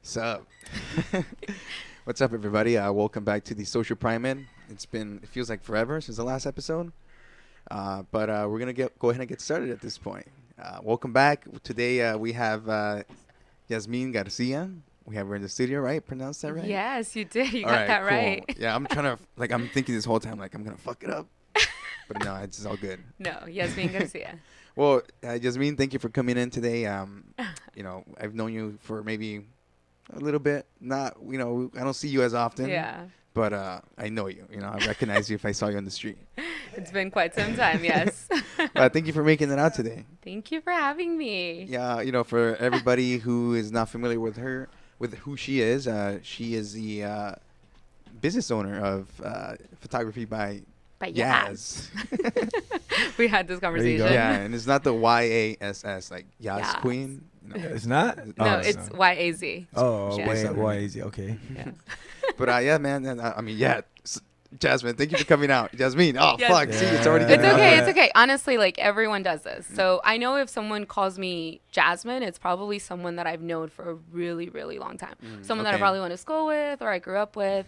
What's up? What's up, everybody? Welcome back to the Social Primate. It feels like forever since the last episode, but we're gonna go ahead and get started at this point. Welcome back. Today we have Yazmin Garcia. We have her in the studio, right? Pronounced that right? Yes, you did. You All got that cool. right. Yeah, I'm trying to I'm thinking this whole time I'm gonna fuck it up, but no, it's all good. No, Yazmin Garcia. Well, Yazmin, thank you for coming in today. I've known you for maybe a little bit. Not, I don't see you as often. Yeah. But I know you. I recognize you if I saw you on the street. It's been quite some time, yes. Thank you for making it out today. Thank you for having me. Yeah, for everybody who is not familiar with her, with who she is the business owner of photography by Yaz. We had this conversation. Yeah, and it's not the YASS, like Yaz Queen. No. It's not? No, it's YAZ. Oh, yeah. YAZ, okay. Yeah. But yeah, man, Jasmine, thank you for coming out. Jasmine, Yes. Fuck, see, it's already It's getting okay, out. it's okay. Honestly, like, everyone does this. So I know if someone calls me Jasmine, it's probably someone that I've known for a really, really long time. Someone that I probably went to school with or I grew up with.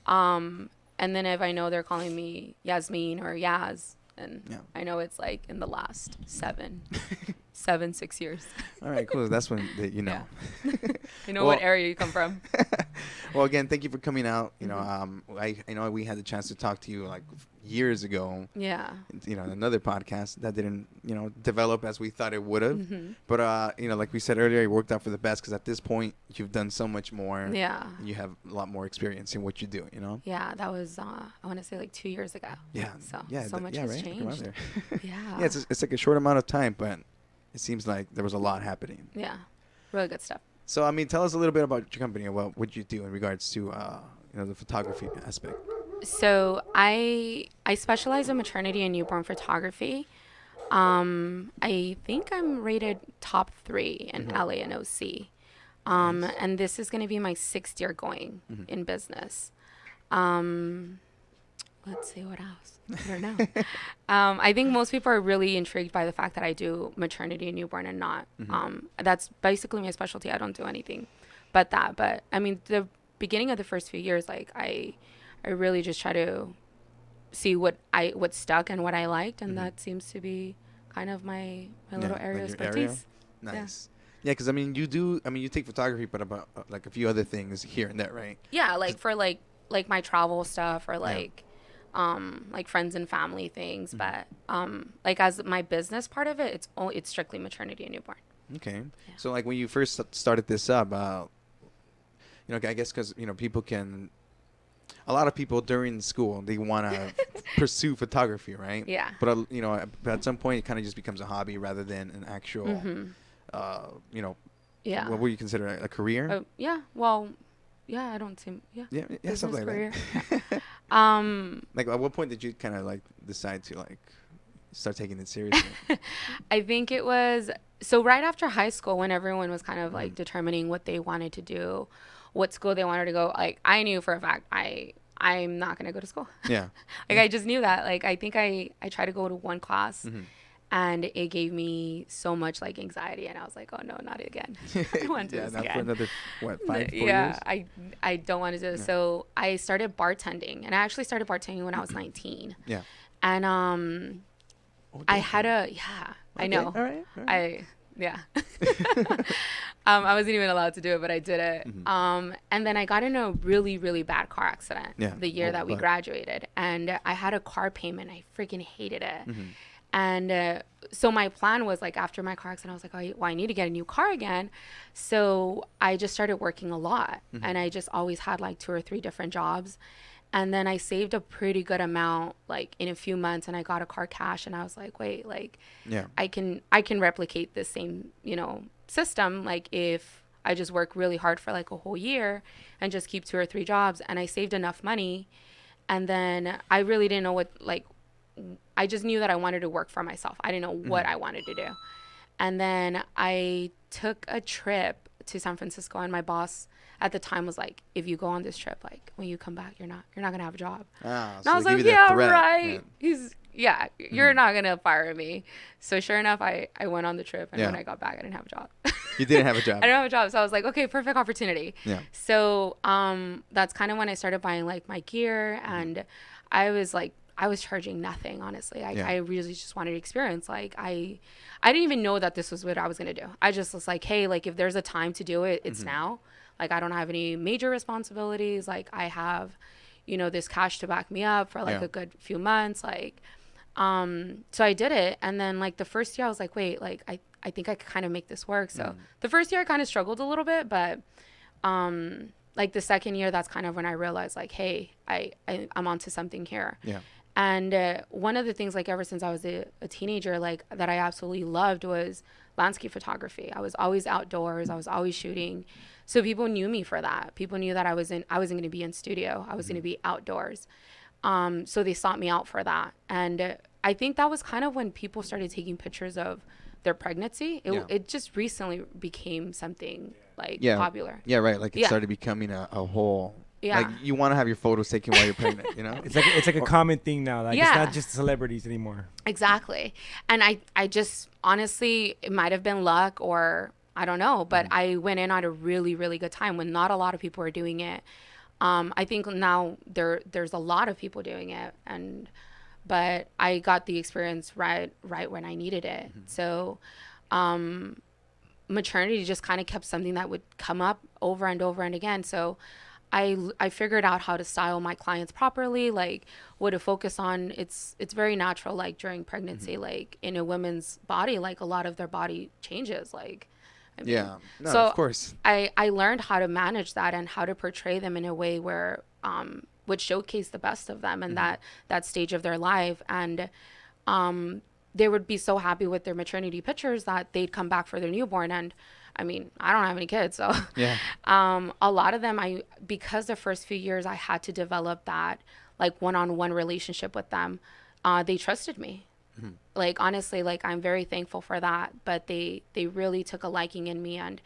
And then if I know they're calling me Yazmin or Yaz, and I know it's like in the last 6 years. All right, cool. That's when you know. Yeah. You know what area you come from. Well, again, thank you for coming out. I know we had the chance to talk to you like years ago. Yeah. Another podcast that didn't, develop as we thought it would have. But like we said earlier, it worked out for the best because at this point you've done so much more. Yeah. And you have a lot more experience in what you do. Yeah, that was I want to say like 2 years ago. Yeah. So much has changed. Yeah. Yeah, it's like a short amount of time, but it seems like there was a lot happening. Yeah. Really good stuff. So, tell us a little bit about your company and what you do in regards to, the photography aspect. So I specialize in maternity and newborn photography. I think I'm rated top 3 in LA and OC. And this is going to be my 6th year going in business. Let's see what else. I don't know. I think most people are really intrigued by the fact that I do maternity and newborn and not. That's basically my specialty. I don't do anything but that. But the beginning of the first few years, like I really just try to see what stuck and what I liked, and that seems to be kind of my little area of expertise. Nice. Yeah, because you take photography, but about like a few other things here and there, right? Yeah, like for like my travel stuff or like friends and family things, but like as my business part of it, it's strictly maternity and newborn. Okay. Yeah. So like when you first started this up, I guess because a lot of people during school they want to pursue photography, right? Yeah. But at some point it kind of just becomes a hobby rather than an actual, Yeah. What would you consider a career? Yeah. Well, yeah. I don't see. Yeah. Yeah. Something like career. that. Like at what point did you kind of like decide to like start taking it seriously? I think it was right after high school when everyone was kind of like determining what they wanted to do, what school they wanted to go. Like I knew for a fact I'm not going to go to school. Yeah. Like I just knew that. Like I think I tried to go to one class and it gave me so much like anxiety, and I was like, oh no, not again. I don't want to do this again. For another 4 years? Yeah, I don't want to do this. Yeah. So I started bartending, and I actually stared bartending when I was 19. Yeah. And I had I know. All right. I wasn't even allowed to do it, but I did it. And then I got in a really, really bad car accident the year that we graduated. And I had a car payment. I freaking hated it. And so my plan was like after my car accident, I was like, oh, well, I need to get a new car again. So I just started working a lot. And I just always had like 2 or 3 different jobs. And then I saved a pretty good amount like in a few months, and I got a car cash, and I was like, wait, like I can replicate this same, system, like if I just work really hard for like a whole year and just keep 2 or 3 jobs. And I saved enough money, and then I really didn't know I just knew that I wanted to work for myself. I didn't know what I wanted to do. And then I took a trip to San Francisco, and my boss at the time was like, if you go on this trip, like when you come back, you're not gonna have a job. And I was like, yeah, right. Yeah. You're not gonna fire me. So sure enough, I went on the trip, and when I got back, I didn't have a job. You didn't have a job. I didn't have a job. So I was like, okay, perfect opportunity. Yeah. So that's kind of when I started buying like my gear, and I was charging nothing, honestly. I really just wanted to experience. Like I didn't even know that this was what I was going to do. I just was like, hey, like if there's a time to do it, it's now. Like I don't have any major responsibilities. Like I have, this cash to back me up for like a good few months. Like, so I did it. And then like the first year I was like, wait, like I think I could kind of make this work. So the first year I kind of struggled a little bit, but like the second year, that's kind of when I realized like, hey, I'm onto something here. Yeah. And one of the things, like ever since I was a teenager, like that I absolutely loved was landscape photography. I was always outdoors. I was always shooting. So people knew me for that. People knew that I wasn't going to be in studio. I was going to be outdoors. So they sought me out for that. And I think that was kind of when people started taking pictures of their pregnancy. It just recently became something like popular. Yeah, right. Like it started becoming a whole. Yeah. Like you want to have your photos taken while you're pregnant, It's like a common thing now. Like it's not just celebrities anymore. Exactly. And I just honestly, it might have been luck or I don't know, but I went in at a really, really good time when not a lot of people were doing it. I think now there's a lot of people doing it, but I got the experience right when I needed it. So maternity just kind of kept something that would come up over and over and again. So I figured out how to style my clients properly, like what to focus on. It's very natural, like during pregnancy, like in a woman's body, like a lot of their body changes, like. No, so of course. I learned how to manage that and how to portray them in a way where would showcase the best of them and that stage of their life. And they would be so happy with their maternity pictures that they'd come back for their newborn. And I mean, I don't have any kids, so a lot of them, because the first few years I had to develop that like one-on-one relationship with them. They trusted me. Like honestly, like I'm very thankful for that. But they really took a liking in me, and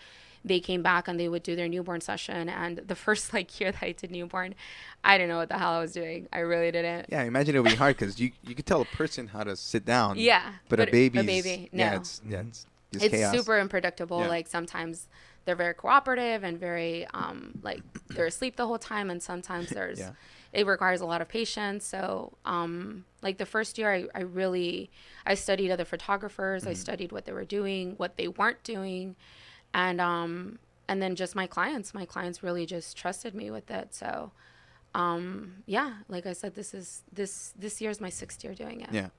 they came back and they would do their newborn session. And the first like year that I did newborn, I didn't know what the hell I was doing. I really didn't. Yeah, I imagine it would be hard because you could tell a person how to sit down. Yeah, but a baby, no. It's chaos. Super unpredictable. Yeah. Like sometimes they're very cooperative and very like they're asleep the whole time, and sometimes there's it requires a lot of patience. So like the first year I studied other photographers. I studied what they were doing, what they weren't doing, and then just my clients really just trusted me with it. So like I said, this year's my 6th year doing it. Yeah.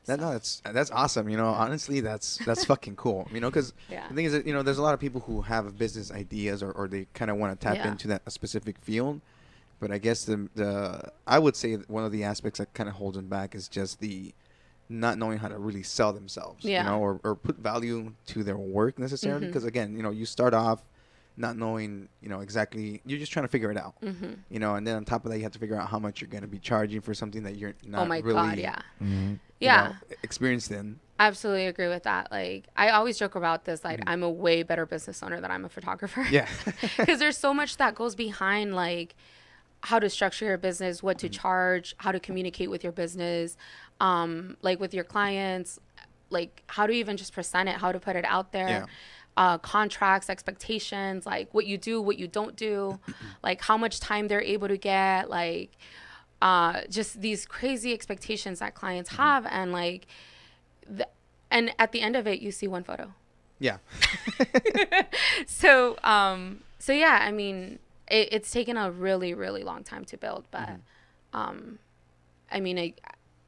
That's awesome. Honestly, that's fucking cool. Because the thing is that, there's a lot of people who have business ideas or they kind of want to tap into that specific field. But I guess I would say one of the aspects that kind of holds them back is just the not knowing how to really sell themselves, or put value to their work necessarily. Because again, you start off not knowing, exactly, you're just trying to figure it out, and then on top of that, you have to figure out how much you're going to be charging for something that you're not really experienced in. Absolutely agree with that. Like I always joke about this, like I'm a way better business owner than I'm a photographer. Yeah. Because there's so much that goes behind, like how to structure your business, what to charge, how to communicate with your business, like with your clients, like how to even just present it, how to put it out there. Contracts, expectations, like what you do, what you don't do, like how much time they're able to get, like just these crazy expectations that clients have. And like and at the end of it, you see one photo. Yeah. So yeah, I mean, it's taken a really, really long time to build, but I mean,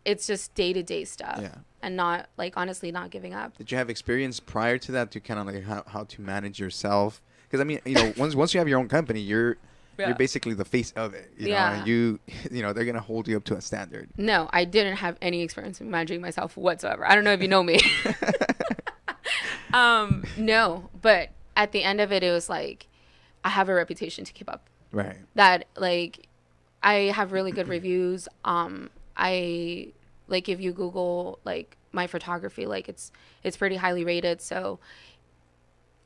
it's just day-to-day stuff. Yeah. And not, like, honestly, not giving up. Did you have experience prior to that to kind of like how to manage yourself? Because I mean, once you have your own company, you're basically the face of it. You know, and they're gonna hold you up to a standard. No, I didn't have any experience in managing myself whatsoever. I don't know if you know me. No, but at the end of it, it was like I have a reputation to keep up. Right. That like I have really good reviews. I like if you Google like my photography, like it's pretty highly rated. So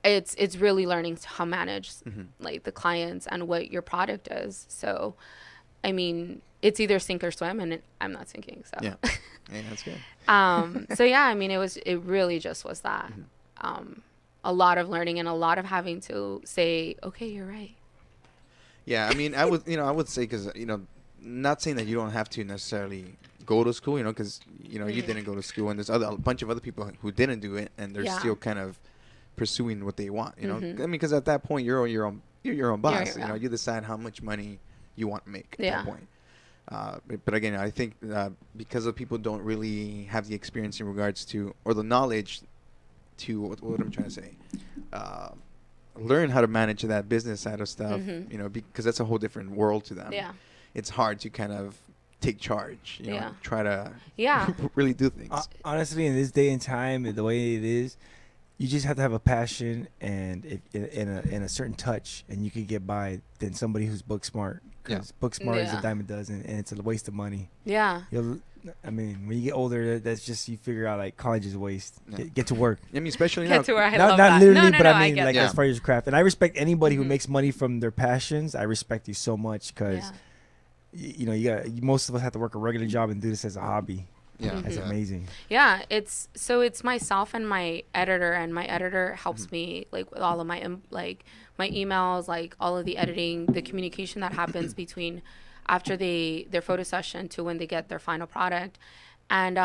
it's really learning how to manage like the clients and what your product is. So I mean, it's either sink or swim, and I'm not sinking. So yeah, that's good. So yeah, I mean, it really just was that. a lot of learning and a lot of having to say, okay, you're right. Yeah, I mean, I would say, because, not saying that you don't have to necessarily go to school, because, you didn't go to school, and there's a bunch of other people who didn't do it, and they're still kind of pursuing what they want, I mean, because at that point, you're your own boss, you decide how much money you want to make at that point. But again, I think because of people don't really have the experience in regards to, or the knowledge to, what I'm trying to say, learn how to manage that business side of stuff, because that's a whole different world to them. Yeah. It's hard to kind of take charge, try to really do things. Honestly, in this day and time, the way it is, you just have to have a passion and in a certain touch, and you can get by than somebody who's book smart. Because book smart is a dime a dozen, and it's a waste of money. Yeah. I mean, when you get older, that's just, you figure out like college is a waste. Get to work. I mean, especially get to work. Not literally, but I mean, like as far as your craft. And I respect anybody who makes money from their passions. I respect you so much because, most of us have to work a regular job and do this as a hobby. Yeah, it's amazing. Yeah, it's myself and my editor, and my editor helps me like with all of my my emails, like all of the editing, the communication that happens between after their photo session to when they get their final product. And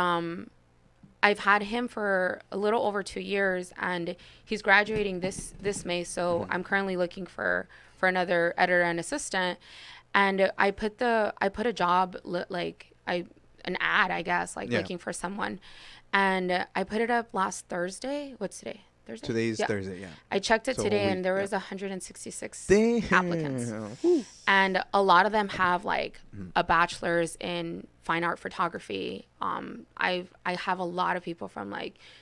I've had him for a little over 2 years, and he's graduating this May, so I'm currently looking for another editor and assistant. And I put a job an ad, I guess, looking for someone. And I put it up last Thursday. What's today? Thursday? Today's Thursday, yeah. I checked it today, and there was 166 applicants. And a lot of them have a bachelor's in fine art photography. I have a lot of people from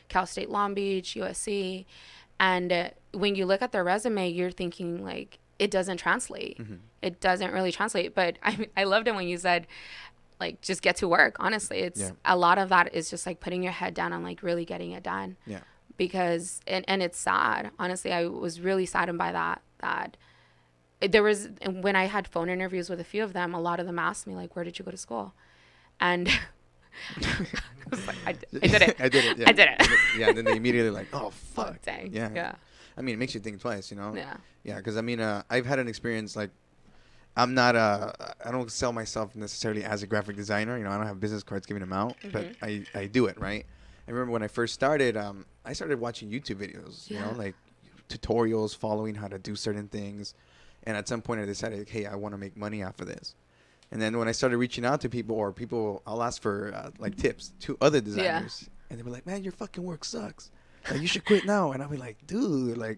Cal State Long Beach, USC. And when you look at their resume, you're thinking it doesn't translate. It doesn't really translate. But I loved it when you said, just get to work. Honestly, it's a lot of that is just putting your head down and really getting it done. Yeah. Because and it's sad. Honestly, I was really saddened by that there was, when I had phone interviews with a few of them, a lot of them asked me where did you go to school? And I did it. I did it. Yeah. I did it. Yeah. And then they immediately oh fuck. Oh, dang. Yeah. Yeah. I mean, it makes you think twice, Yeah. Yeah. Because I mean, I've had an experience I'm not I don't sell myself necessarily as a graphic designer. I don't have business cards giving them out, but I do it, right? I remember when I first started, I started watching YouTube videos, tutorials, following how to do certain things. And at some point I decided, hey, I want to make money off of this. And then when I started reaching out to people, I'll ask for tips to other designers. And they were like, man, your fucking work sucks. You should quit now. And I'll be like, dude,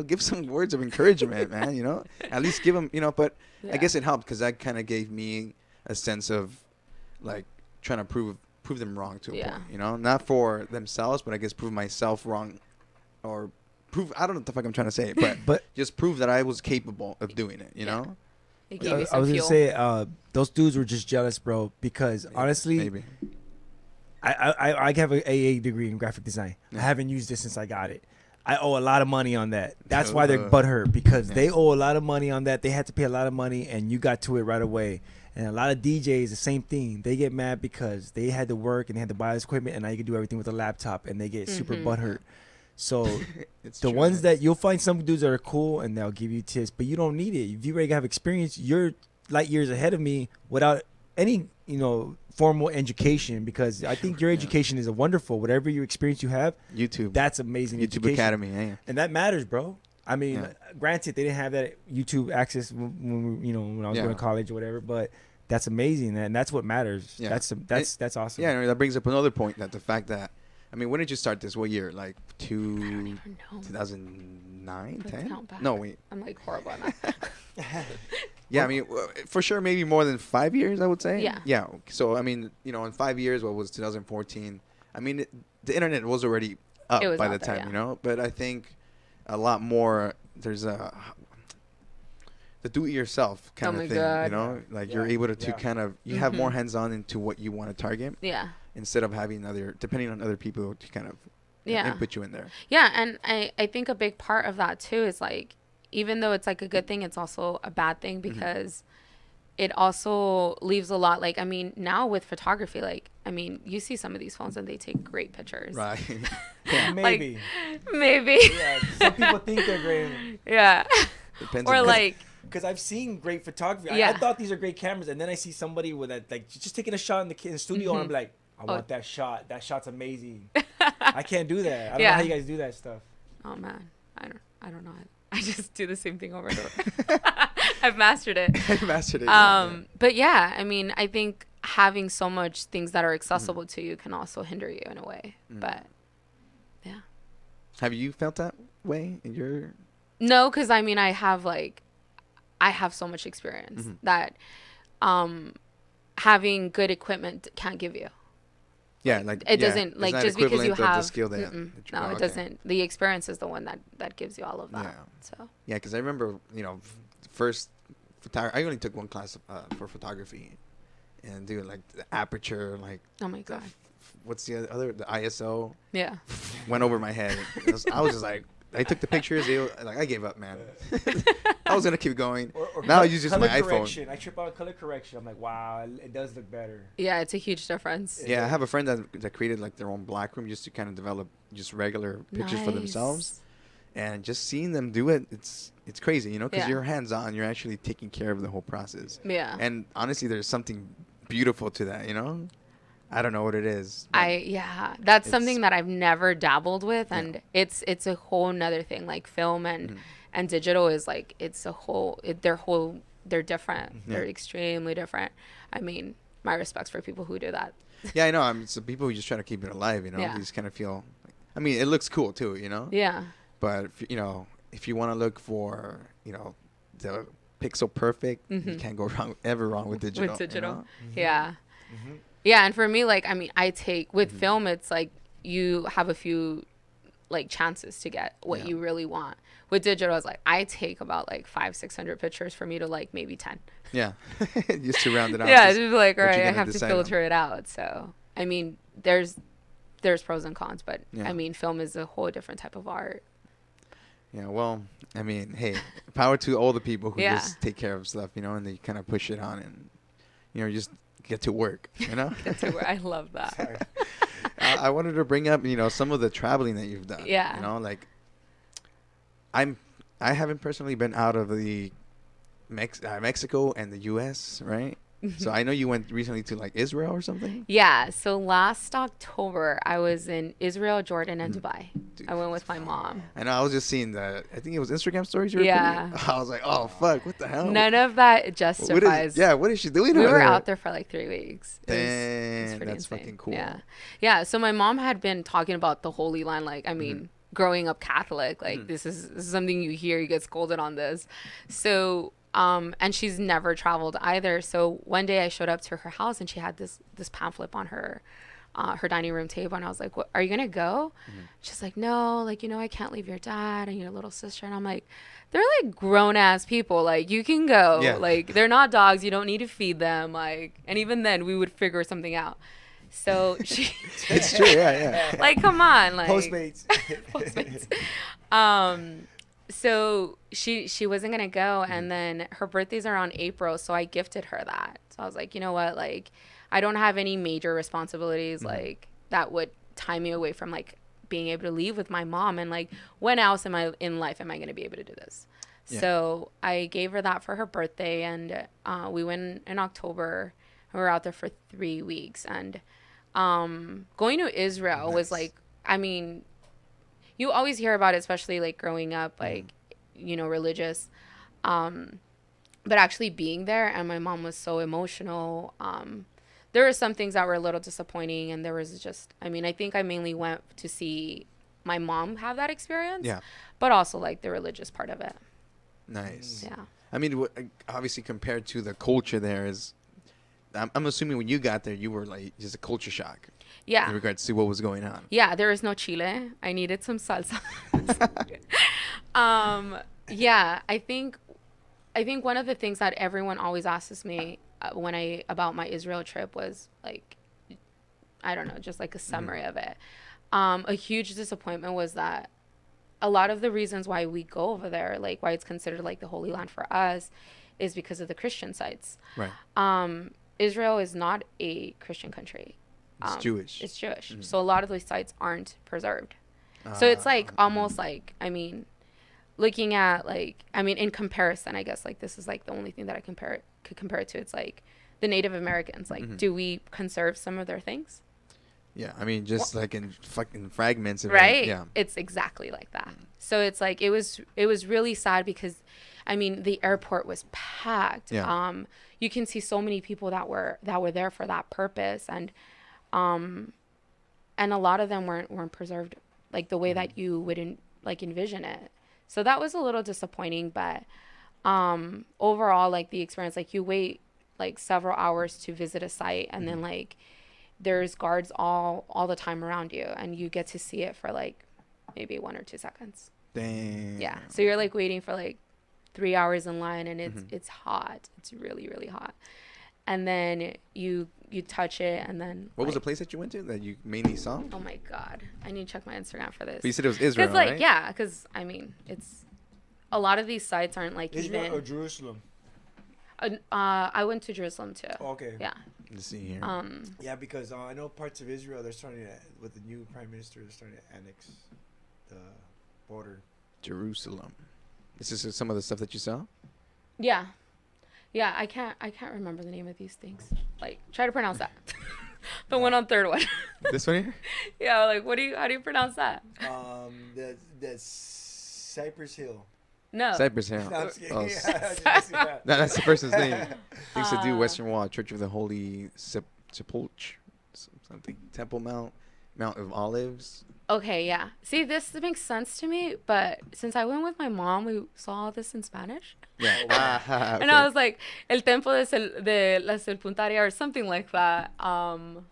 give some words of encouragement, man, at least give them, but I guess it helped because that kind of gave me a sense of trying to prove them wrong to a point, not for themselves, but I guess prove myself wrong, or prove, I don't know what the fuck I'm trying to say, but just prove that I was capable of doing it, know? It gave you some I was fuel. going to say, those dudes were just jealous, bro, because honestly, maybe. I have an AA degree in graphic design. I haven't used it since I got it. I owe a lot of money on that. That's why they're butthurt, because they owe a lot of money on that. They had to pay a lot of money, and you got to it right away. And a lot of DJs, the same thing. They get mad because they had to work and they had to buy this equipment, and now you can do everything with a laptop, and they get super butthurt. So the ones that you'll find some dudes that are cool and they'll give you tips, but you don't need it. If you already have experience, you're light years ahead of me without any, formal education, because I think your education is a wonderful, whatever your experience you have. YouTube. That's amazing. YouTube education. Academy. Yeah. And that matters, bro. I mean, granted, they didn't have that YouTube access when I was going to college or whatever, but that's amazing, and that's what matters. Yeah. That's awesome. Yeah, that brings up another point, that the fact that, I mean, when did you start this? What year? I don't even know. 2009, 10? No, wait. I'm horrible at that. Yeah, I mean, for sure, maybe more than 5 years, I would say. Yeah. Yeah. So, I mean, in 5 years, what was 2014? I mean, the internet was already up by the time, But I think a lot more, there's the do-it-yourself kind of thing, God. You're able to kind of, you have more hands-on into what you want to target. Yeah. Instead of having depending on other people to kind of input you in there. Yeah, and I think a big part of that, too, is even though it's a good thing, it's also a bad thing, because it also leaves a lot, like, I mean, now with photography, like, I mean, you see some of these phones and they take great pictures. Right. Yeah. Maybe. Like, maybe. Yeah, some people think they're great. Yeah. Depends Or on like, because I've seen great photography. Yeah. I thought these are great cameras, and then I see somebody with that, like, just taking a shot in the studio, and I'm like, I want that shot. That shot's amazing. I can't do that. I don't know how you guys do that stuff. Oh man, I don't know. I just do the same thing over and over. I've mastered it. But yeah, I mean, I think having so much things that are accessible to you can also hinder you in a way. But yeah. Have you felt that way in your? No, because I mean, I have so much experience that having good equipment can't give you. Yeah, like it doesn't, like, just because you have the skill that no, it doesn't. The experience is the one that gives you all of that. Yeah. So yeah, because I remember, first I only took one class for photography, and dude, like the aperture, like, oh my god, what's the ISO? Yeah, went over my head. I was just like, I took the pictures. I gave up, man. I was gonna keep going. Or now I use just my iPhone. I trip out color correction. I'm like, wow, it does look better. Yeah, it's a huge difference. Yeah, I have a friend that created like their own blackroom just to kind of develop just regular pictures for themselves, and just seeing them do it, it's crazy, because you're hands on. You're actually taking care of the whole process. Yeah. And honestly, there's something beautiful to that. I don't know what it is. That's something that I've never dabbled with, and it's a whole nother thing. Like film and digital is like, it's a whole. They're different. Yeah. They're extremely different. I mean, my respects for people who do that. Yeah, I know. I mean, so people who just try to keep it alive. They just kind of feel. I mean, it looks cool too. Yeah. But if you want to look for the pixel perfect, you can't go wrong with digital. With digital, yeah. Mm-hmm. Yeah, and for me, like, I mean, I take with film, it's like you have a few like chances to get what you really want. With digital, it's like I take about like 500-600 pictures for me to like maybe 10. Yeah, just to round it out. Yeah, just be like, all right, I have to filter it out. So I mean, there's pros and cons, but I mean, film is a whole different type of art. Yeah, well, I mean, hey, power to all the people who just take care of stuff, and they kind of push it on and just get to work, Get to work. I love that. I wanted to bring up, some of the traveling that you've done. Yeah. Like I haven't personally been out of the Mexico and the U.S., right? So I know you went recently to like Israel or something. Yeah. So last October, I was in Israel, Jordan, and Dubai. Dude, I went with my mom. I know. I was just seeing I think it was Instagram stories you were putting. I was like, oh fuck, what the hell? None of that justifies. What is she doing? We were out there for like 3 weeks. Damn, that's insane. Fucking cool. Yeah. So my mom had been talking about the Holy Land. Like, I mean, growing up Catholic, like this is something you hear. You get scolded on this. So. And she's never traveled either. So one day I showed up to her house and she had this pamphlet on her dining room table, and I was like, "What, are you gonna go?" She's like, "No, like, I can't leave your dad and your little sister." And I'm like, "They're like grown ass people. Like, you can go. Yeah. Like, they're not dogs. You don't need to feed them. Like, and even then we would figure something out." So she. It's true. Yeah. Like, come on, like. Postmates. So she wasn't gonna go, and then her birthday's around April, so I gifted her that. So I was like, you know what, like, I don't have any major responsibilities like that would tie me away from like being able to leave with my mom, and like when else in life am I gonna be able to do this? So I gave her that for her birthday, and we went in October. We were out there for 3 weeks, and going to Israel was like, I mean, you always hear about it, especially like growing up, like, religious. But actually being there, and my mom was so emotional. There were some things that were a little disappointing, and there was just, I mean, I think I mainly went to see my mom have that experience. Yeah. But also like the religious part of it. Nice. Yeah. I mean, obviously compared to the culture there is, I'm assuming when you got there, you were like just a culture shock. Yeah. In regards to what was going on. Yeah, there was no chile. I needed some salsa. Yeah, I think one of the things that everyone always asks me about my Israel trip was like, I don't know, just like a summary of it. A huge disappointment was that a lot of the reasons why we go over there, like why it's considered like the Holy Land for us, is because of the Christian sites. Right. Israel is not a Christian country. It's Jewish. It's Jewish. So a lot of those sites aren't preserved. So it's like almost like, I mean, looking at like, I mean, in comparison, I guess like this is like the only thing that I could compare it to. It's like the Native Americans. Like, do we conserve some of their things? Yeah, I mean, just like in fucking fragments of right? it. Yeah, it's exactly like that. So it's like it was really sad because, I mean, the airport was packed. Yeah. You can see so many people that were there for that purpose, and a lot of them weren't preserved like the way that you would envision it. So that was a little disappointing, but overall, like the experience, like you wait like several hours to visit a site, and then like there's guards all the time around you, and you get to see it for like maybe 1 or 2 seconds. Dang. Yeah. So you're like waiting for like 3 hours in line, and it's hot. It's really, really hot. And then you touch it, and then what was the place that you went to that you mainly saw? Oh my God, I need to check my Instagram for this. But you said it was Israel, like, right? Yeah, because I mean, it's a lot of these sites aren't like Israel even. or Jerusalem? I went to Jerusalem too. Oh, okay. Yeah. Let's see here. Yeah, because I know parts of Israel, they're starting to, with the new prime minister, they're starting to annex the border. Jerusalem. This is some of the stuff that you saw? Yeah. Yeah, I can't remember the name of these things. Like, try to pronounce that. The one on third one. This one here? Yeah, like how do you pronounce that? The Cypress Hill. No. Cypress Hill. No, Oh, no, that's the person's name. They used to do Western Wall, Church of the Holy Sepulchre, something, Temple Mount of Olives. Okay, yeah. See, this makes sense to me, but since I went with my mom, we saw all this in Spanish. Yeah. Okay. And I was like, El Templo de la Sepultaria or something like that. El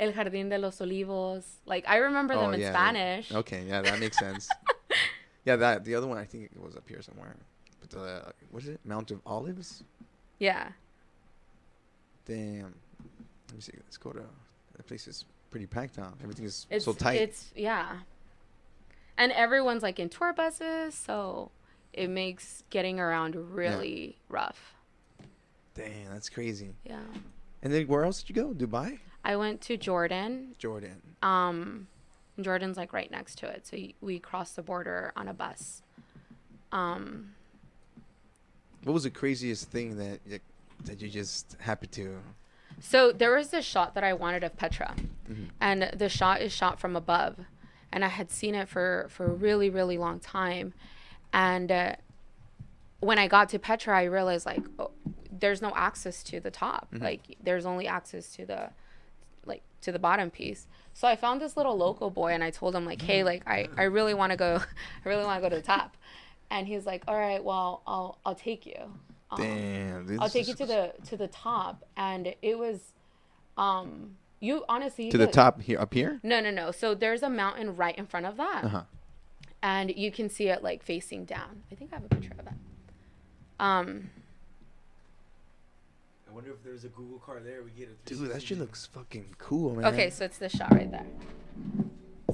Jardín de los Olivos. Like, I remember them in Spanish. Okay, yeah, that makes sense. Yeah, the other one, I think it was up here somewhere. But what is it? Mount of Olives? Yeah. Damn. Let me see. Let's go to... That place is pretty packed, huh? Everything is so tight. Yeah. And everyone's like in tour buses, so it makes getting around really rough. Dang, that's crazy. Yeah. And then where else did you go? Dubai? I went to Jordan. Jordan's like right next to it, so we crossed the border on a bus. What was the craziest thing that you just happened to? So there was this shot that I wanted of Petra, and the shot is shot from above, and I had seen it for a really, really long time. And when I got to Petra, I realized like, there's no access to the top. Like there's only access to the bottom piece. So I found this little local boy, and I told him like, hey, like I really want to go, to the top. And he's like, all right, well, I'll take you. Damn, I'll take you to the top. And it was, you honestly to the top here, up here? No. So there's a mountain right in front of that, and you can see it like facing down. I think I have a picture of it. I wonder if there's a Google car there. We get it. Dude, that shit looks fucking cool, man. Okay, so it's this shot right there.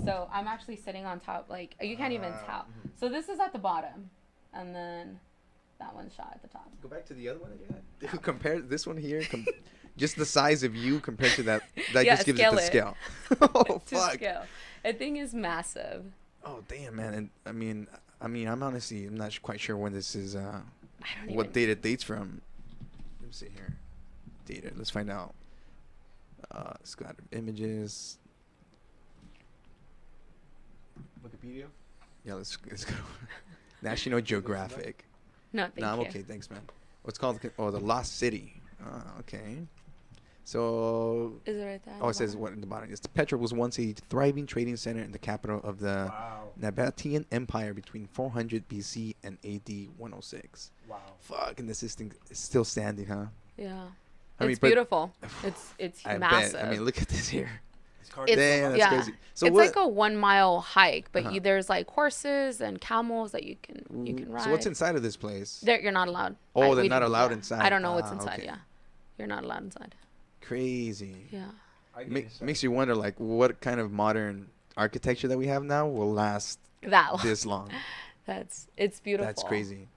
So I'm actually sitting on top, like you can't even tell. So this is at the bottom, and then that one's shot at the top. Go back to the other one that you had. Dude, compare this one here, just the size of you compared to that. That just gives it the scale. Oh fuck! Scale. That thing is massive. Oh damn, man! And I mean, I'm honestly, I'm not quite sure when this is. What date it dates from? Let me see here. Data. Let's find out. Scatter images. Wikipedia. Yeah, let's go. National Geographic. No, thank you. I'm okay, thanks, man. What's called? Oh, the Lost City. Okay. So. Is it right there? Oh, it says what in the bottom? It's Petra was once a thriving trading center in the capital of the Nabatean Empire between 400 BC and AD 106. Wow. Fuck, and this thing is still standing, huh? Yeah. It's beautiful. It's I massive. Bet. I mean, look at this here. Damn, that's crazy. So it's like a 1 mile hike, but there's like horses and camels that you can ride. So what's inside of this place? You're not allowed. Oh, they're not allowed inside. I don't know what's inside. Okay. Yeah, you're not allowed inside. Crazy. Yeah. Makes you wonder, like, what kind of modern architecture that we have now will last this long. It's beautiful. That's crazy.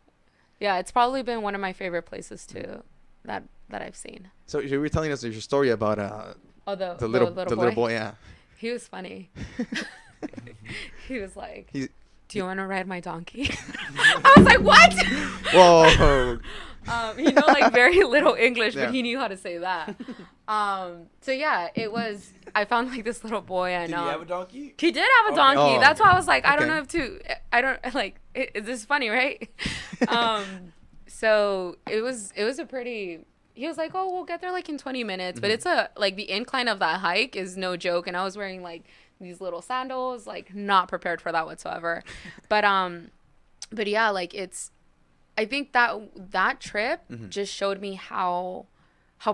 Yeah, it's probably been one of my favorite places too that I've seen. So you were telling us your story about the little boy. Yeah. He was funny. He was like, "Do you want to ride my donkey?" I was like, "What?" Whoa. He know like very little English, but he knew how to say that. So yeah, it was. I found like this little boy, and did he have a donkey? He did have a donkey. Oh. That's why I was like, I don't know if to. I don't like. This is funny, right? So it was a pretty. He was like, "Oh, we'll get there like in 20 minutes," but it's like the incline of that hike is no joke, and I was wearing like these little sandals, like not prepared for that whatsoever. But yeah, like I think that trip just showed me how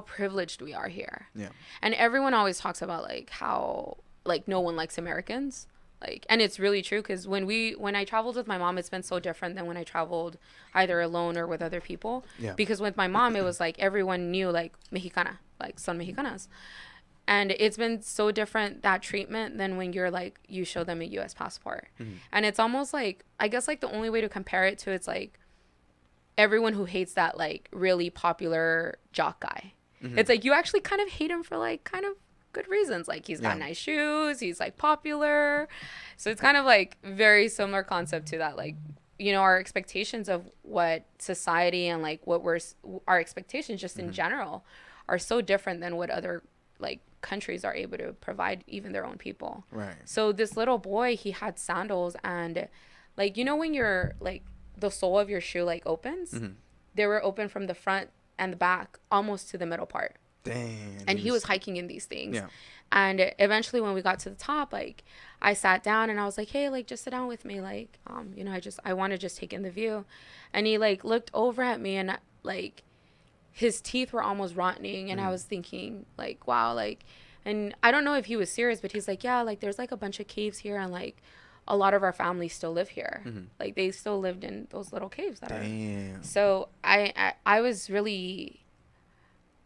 privileged we are here. Yeah. And everyone always talks about like how like no one likes Americans. Like, and it's really true because when I traveled with my mom, it's been so different than when I traveled either alone or with other people. Yeah. Because with my mom, it was like everyone knew like Mexicana, like son Mexicanas. And it's been so different, that treatment, than when you're like, you show them a U.S. passport. And it's almost like, I guess like the only way to compare it to, it's like everyone who hates that like really popular jock guy. It's like you actually kind of hate him for like kind of good reasons. Like he's got nice shoes, he's like popular. So it's kind of like very similar concept to that. Like, you know, our expectations of what society and like what our expectations just in general are so different than what other like countries are able to provide even their own people. Right. So this little boy, he had sandals, and like, you know, when you're like the sole of your shoe like opens, they were open from the front and the back almost to the middle part. Dang. And he was hiking in these things. Yeah. And eventually when we got to the top, like I sat down and I was like, "Hey, like just sit down with me. Like, you know, I want to just take in the view." And he like looked over at me, and like his teeth were almost rotting. And I was thinking like, wow, like, and I don't know if he was serious, but he's like, "Yeah, like there's like a bunch of caves here, and like a lot of our families still live here. Like they still lived in those little caves that are." So I was really,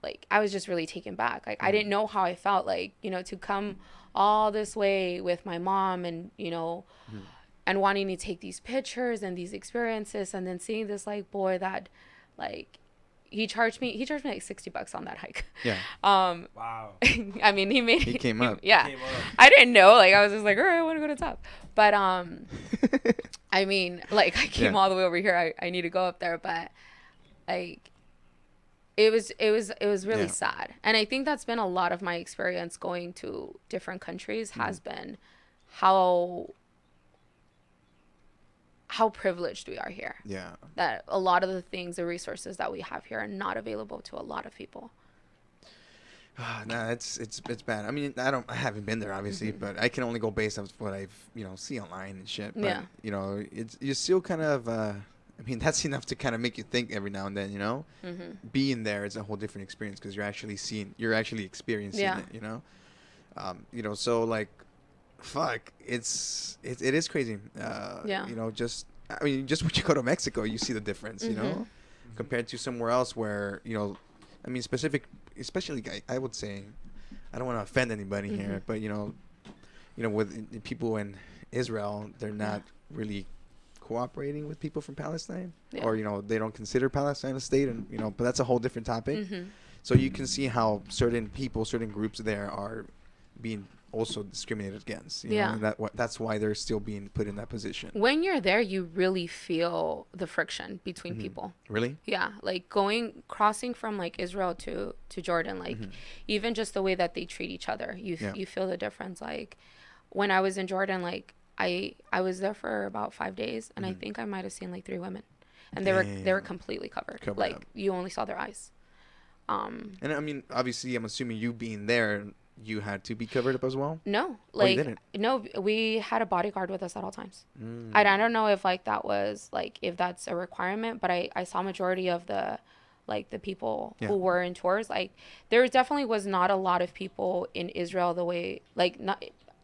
like, I was just really taken back. Like I didn't know how I felt, like, you know, to come all this way with my mom and, you know, and wanting to take these pictures and these experiences, and then seeing this like boy that like he charged me like $60 on that hike. Yeah. Wow. I mean, he came up. Yeah. He came up. I didn't know. Like, I was just like, all right, I want to go to the top. But, I mean, like, I came all the way over here. I need to go up there. But, like, it was really sad. And I think that's been a lot of my experience going to different countries has been how privileged we are here. Yeah. That a lot of the things, the resources that we have here are not available to a lot of people. No, it's bad. I mean, I haven't been there obviously, but I can only go based on what I've, you know, see online and shit. But, you know, you're still kind of, I mean, that's enough to kind of make you think every now and then, you know. Being there is a whole different experience because you're actually experiencing it, you know. You know, so like, fuck, it is crazy. You know, just when you go to Mexico, you see the difference, you know, compared to somewhere else where, you know, I mean, especially I would say, I don't want to offend anybody here, but you know, with people in Israel, they're not really cooperating with people from Palestine, or, you know, they don't consider Palestine a state, and, you know, but that's a whole different topic. So you can see how certain groups there are being also discriminated against, you know, and that's why they're still being put in that position. When you're there, you really feel the friction between people. Really? Yeah, like crossing from like Israel to Jordan, like even just the way that they treat each other, you feel the difference. Like when I was in Jordan, like I was there for about 5 days, and I think I might have seen like 3 women, and they were completely covered like up. You only saw their eyes. And I mean, obviously, I'm assuming you being there, you had to be covered up as well? No, like, no, we had a bodyguard with us at all times. I don't know if like that was like, if that's a requirement, but I saw majority of the people who were in tours. Like there definitely was not a lot of people in Israel the way, like,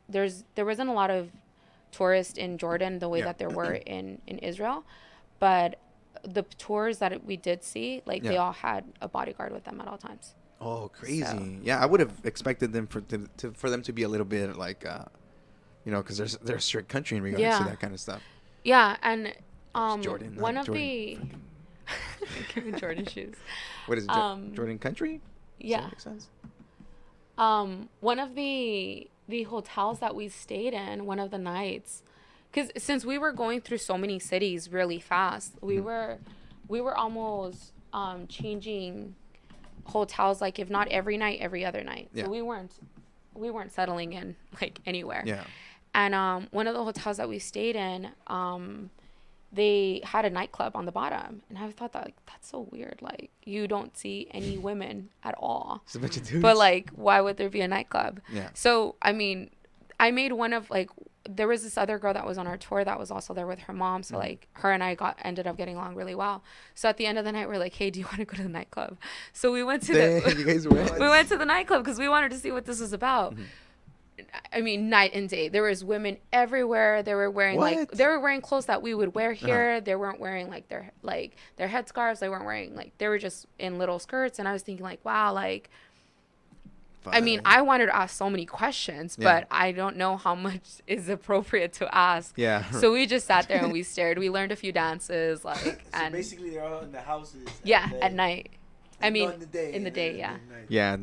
there wasn't a lot of tourists in Jordan the way that there were in Israel, but the tours that we did see, like they all had a bodyguard with them at all times. Oh, crazy. So. Yeah, I would have expected them for them to be a little bit like, you know, because they're a strict country in regards to that kind of stuff. Yeah, and Jordan, one of the Jordan shoes. What is it? Jordan Country? Yeah. Does that make sense? One of the hotels that we stayed in, one of the nights, because since we were going through so many cities really fast, we were almost changing hotels, like if not every night, every other night. Yeah. So we weren't settling in like anywhere. Yeah. And one of the hotels that we stayed in, they had a nightclub on the bottom, and I thought that, like, that's so weird. Like, you don't see any women at all. It's a bunch of dudes. But like, why would there be a nightclub? Yeah. So I mean, I made one of, like, there was this other girl that was on our tour that was also there with her mom. So like, her and I ended up getting along really well. So at the end of the night, we're like, hey, do you want to go to the nightclub? So we went to you guys went? we went to the nightclub because we wanted to see what this was about. I mean, night and day. There was women everywhere. They were wearing clothes that we would wear here. They weren't wearing like their headscarves. They weren't wearing, like, they were just in little skirts. And I was thinking, like, wow, like, I mean, I wanted to ask so many questions, but I don't know how much is appropriate to ask. Yeah. So we just sat there and we stared. We learned a few dances, like, So and basically they're all in the houses. at night. I mean, in the day. Yeah,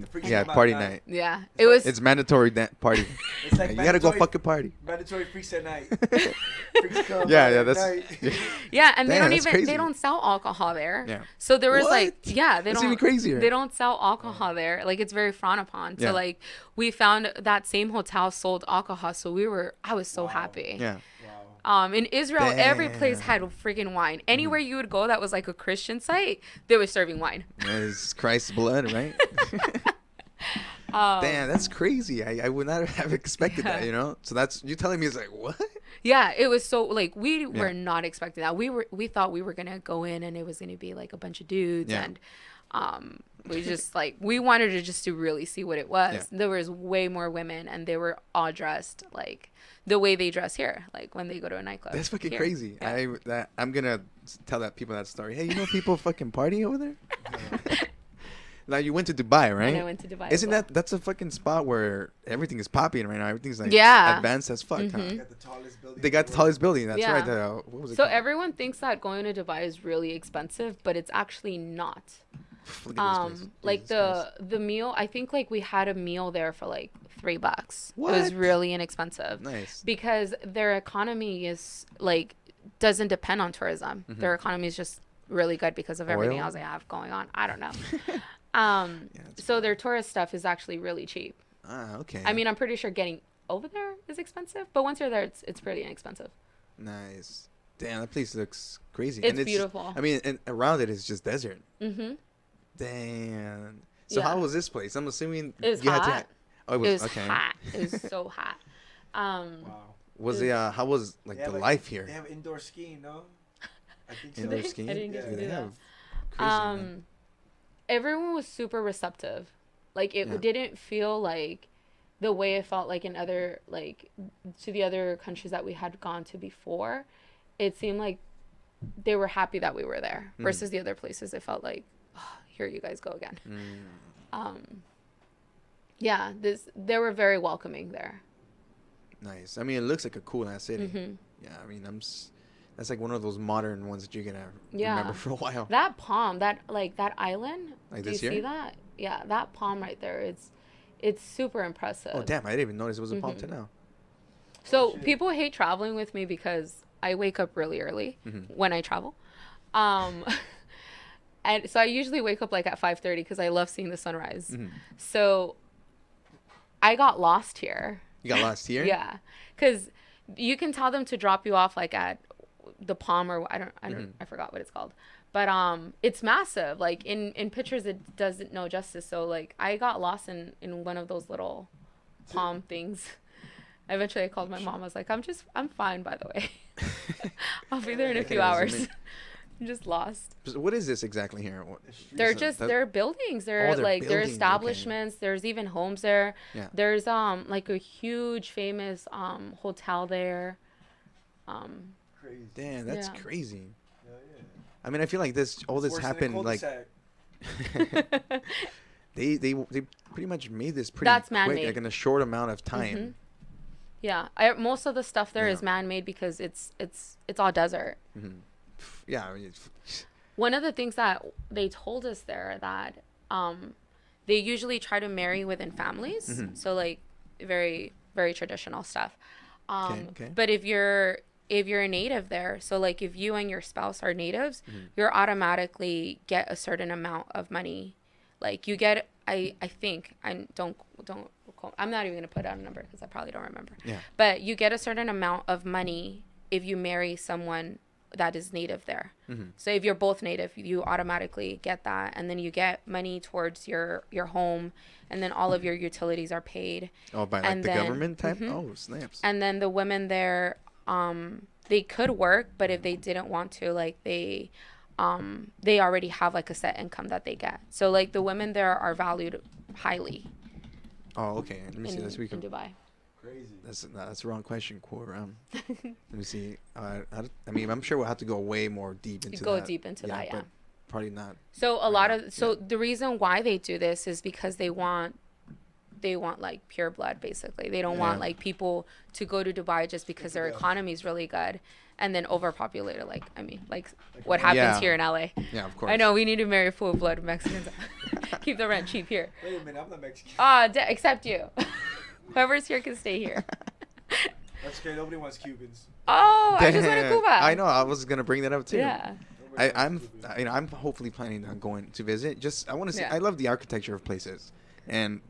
party night. Yeah, It's mandatory party. It's like you gotta go fucking party. Mandatory freaks at night. That's yeah, and Damn, they don't sell alcohol there. Yeah. So there was What? that's even crazier. They don't sell alcohol there. Like, it's very frowned upon. So like, we found that same hotel sold alcohol, so I was so happy. Yeah. In Israel, every place had freaking wine. Anywhere you would go that was like a Christian site, they were serving wine. It's Christ's blood, right? Damn, that's crazy. I would not have expected that, you know? So that's, you telling me, it's like, what? Yeah, it was so, like, we were not expecting that. We thought we were going to go in and it was going to be like a bunch of dudes. And we just, like, we wanted to really see what it was. Yeah. There was way more women, and they were all dressed like the way they dress here, like when they go to a nightclub. That's fucking here. crazy. Yeah. I'm gonna tell people that story. Hey, you know people fucking party over there? Now, you went to Dubai, right? And I went to Dubai. Isn't that's a fucking spot where everything is popping right now? Everything's like advanced as fuck. Huh? They got the tallest building. That's right. What was it called? Everyone thinks that going to Dubai is really expensive, but it's actually not. Like the meal, I think, like, we had a meal there for like $3. What? It was really inexpensive. Nice. Because their economy is, like, doesn't depend on tourism. Their economy is just really good because of everything else they have going on. I don't know. So their tourist stuff is actually really cheap. Okay. I mean, I'm pretty sure getting over there is expensive, but once you're there, it's pretty inexpensive. Nice. Damn, that place looks crazy. It's beautiful. I mean, and around it is just desert. Mm-hmm. Damn. So how was this place? I'm assuming it was hot. It was okay. Hot. It was so hot. Wow. Was it? How was the life here? They have indoor skiing, no? I think so. Indoor skiing. I didn't get to do that. Crazy, everyone was super receptive. Like, it didn't feel like the way it felt like in other, like, to the other countries that we had gone to before. It seemed like they were happy that we were there versus the other places. It felt like, here you guys go again. They were very welcoming there. Nice. I mean, it looks like a cool ass city. Yeah, I mean, that's like one of those modern ones that you're gonna remember for a while. That palm, that island. Like do this you here? see that? Yeah, that palm right there. It's super impressive. Oh damn! I didn't even notice it was a palm till now. So people hate traveling with me because I wake up really early when I travel. And so I usually wake up like at 5:30 because I love seeing the sunrise. So I got lost here. You got lost here? Yeah, because you can tell them to drop you off like at the Palm, or I forgot what it's called, but it's massive. Like in pictures, it doesn't know justice. So like I got lost in one of those little palm things. Eventually, I called my mom. I was like, I'm fine, by the way. I'll be there in a few hours. I'm just lost. So what is this exactly here? They're buildings. They're establishments. Okay. There's even homes there. Yeah. There's like a huge famous hotel there. Crazy. Damn, that's crazy. Yeah. I mean, I feel like all this happened like they pretty much made this pretty quick, man-made. Like in a short amount of time. Yeah, most of the stuff there is man-made because it's all desert. Yeah, I mean, one of the things that they told us there that they usually try to marry within families. So like very, very traditional stuff. But if you're a native there, so like if you and your spouse are natives, you're automatically get a certain amount of money. Like you get, I think, I don't, I'm not even going to put out a number because I probably don't remember. Yeah. But you get a certain amount of money if you marry someone that is native there. So if you're both native, you automatically get that. And then you get money towards your home. And then all of your utilities are paid. Oh, by like the government type? Oh, snaps. And then the women there, they could work, but if they didn't want to, like they already have like a set income that they get. So like the women there are valued highly. Oh, okay. Let me see. Let's in Dubai. Crazy. That's the wrong question. Let me see. I mean, I'm sure we'll have to go way more deep into that. Deep into that, yeah. Probably not. So the reason why they do this is because they want like pure blood, basically. They don't want like people to go to Dubai just because their economy is really good and then overpopulated. Like, I mean, like what happens here in LA. Yeah, of course. I know we need to marry full blood Mexicans. Keep the rent cheap here. Wait a minute, I'm not Mexican. Except you. Whoever's here can stay here. That's okay. Nobody wants Cubans. Oh, I just went to Cuba. I know. I was gonna bring that up too. Yeah. I'm hopefully planning on going to visit. Just I want to see. I love the architecture of places, and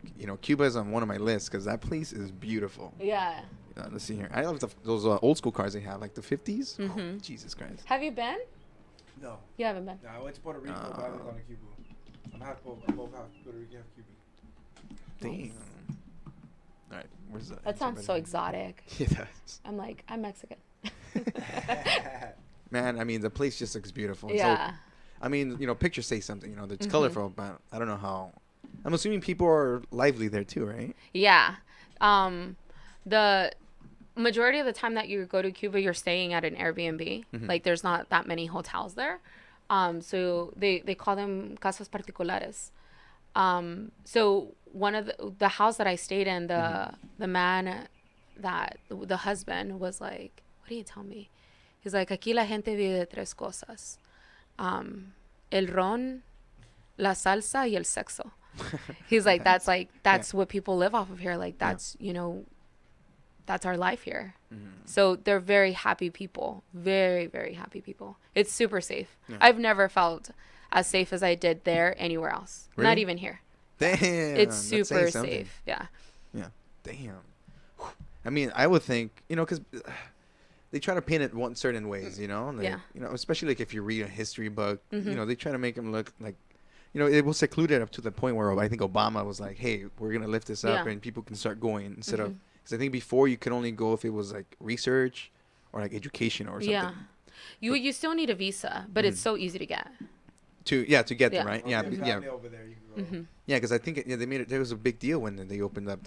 Cuba is on one of my lists because that place is beautiful. Yeah. Let's see here. I love those old school cars they have, like the 50s. Oh, Jesus Christ. Have you been? No. You haven't been. No, I went to Puerto Rico, but I haven't gone to Cuba. I'm half both Puerto Rican, half Cuban. Damn. All right, where's that? That sounds so exotic. It does. I'm like, I'm Mexican. Man, I mean, the place just looks beautiful. Yeah. So, I mean, pictures say something. It's colorful, but I don't know how. I'm assuming people are lively there too, right? Yeah. The majority of the time that you go to Cuba, you're staying at an Airbnb. Like, there's not that many hotels there. So they call them casas particulares. So one of the house that I stayed in, the man that the husband was like, what did he tell me? He's like, aquí la gente vive de tres cosas. El ron, la salsa y el sexo. He's like, that's what people live off of here. Like that's, that's our life here. So they're very happy people, very, very happy people. It's super safe. Yeah. I've never felt as safe as I did there anywhere else. Really? Not even here. Damn. It's super safe. Yeah. Yeah. Damn. I mean, I would think, because they try to paint it certain ways, especially like if you read a history book, they try to make them look like, it was secluded up to the point where I think Obama was like, hey, we're going to lift this up and people can start going instead of, because I think before you could only go if it was like research or like education or something. Yeah. You still need a visa, but it's so easy to get. To get them, right? Yeah. Over there, you can go. Yeah, because I think they made it. There was a big deal when they opened up